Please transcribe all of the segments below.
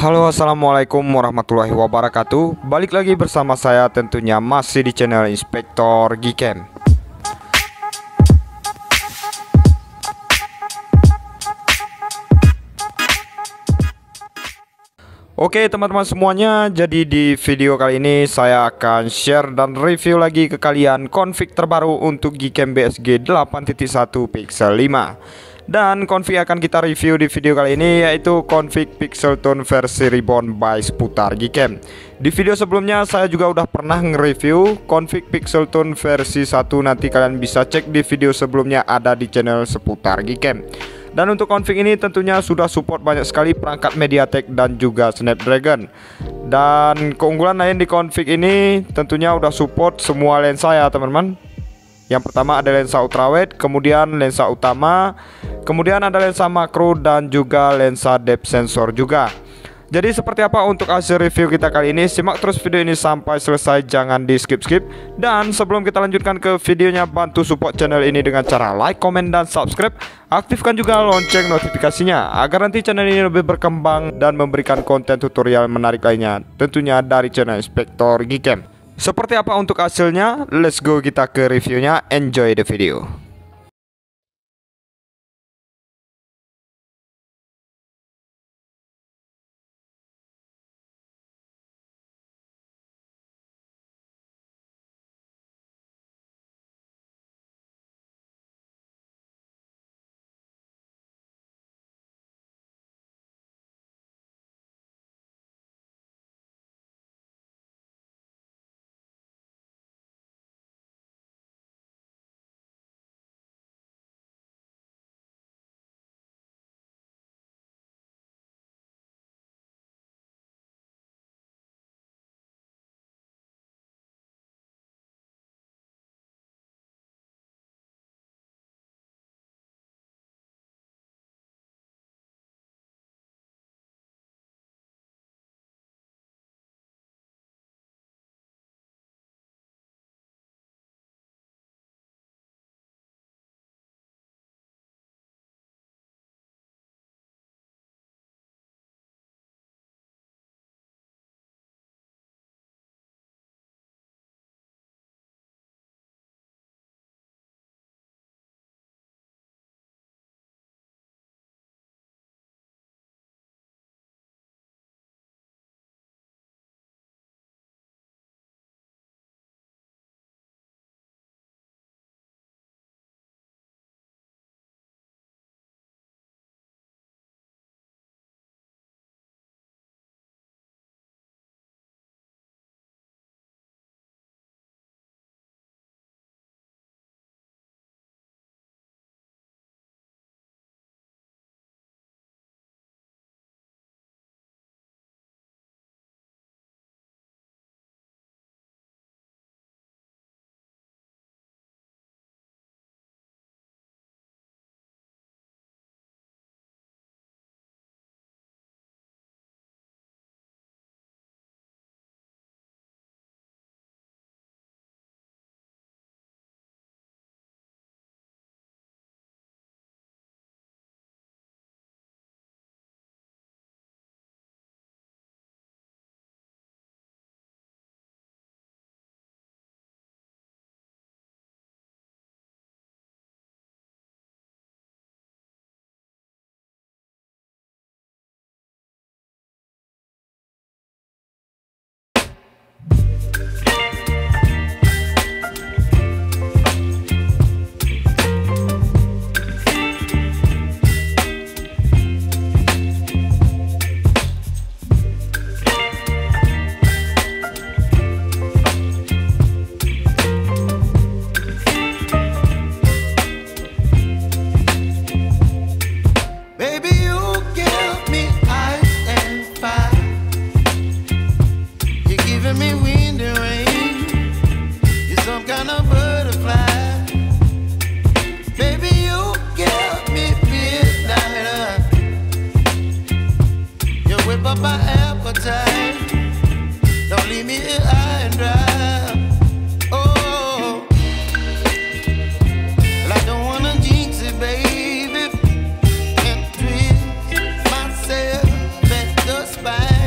Halo, assalamualaikum warahmatullahi wabarakatuh. Balik lagi bersama saya tentunya masih di channel Inspektor Gcam. Oke teman-teman semuanya, jadi di video kali ini saya akan share dan review lagi ke kalian config terbaru untuk Gcam BSG 8.1 Pixel 5. Dan config akan kita review di video kali ini yaitu config Pixel Tone Versi Reborn by seputar Gcam. Di video sebelumnya saya juga udah pernah nge-review config Pixel Tone versi 1, nanti kalian bisa cek di video sebelumnya, ada di channel seputar Gcam. Dan untuk config ini tentunya sudah support banyak sekali perangkat mediatek dan juga snapdragon. Dan keunggulan lain di config ini tentunya udah support semua lensa ya teman-teman. Yang pertama ada lensa ultrawide, kemudian lensa utama, kemudian ada lensa makro dan juga lensa depth sensor juga. Jadi seperti apa untuk hasil review kita kali ini? Simak terus video ini sampai selesai, jangan di skip-skip. Dan sebelum kita lanjutkan ke videonya, bantu support channel ini dengan cara like, komen, dan subscribe. Aktifkan juga lonceng notifikasinya agar nanti channel ini lebih berkembang dan memberikan konten tutorial menarik lainnya, tentunya dari channel Inspektor Gcam. Seperti apa untuk hasilnya? Let's go kita ke reviewnya. Enjoy the video. Spine.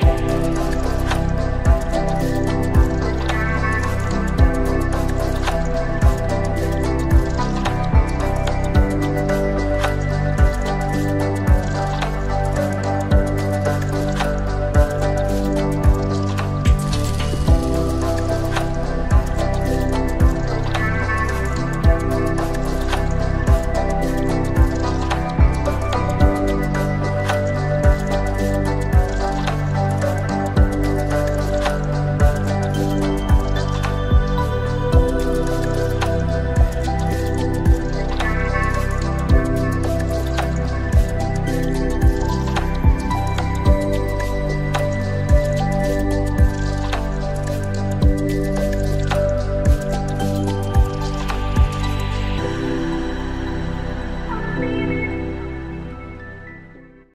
Bye.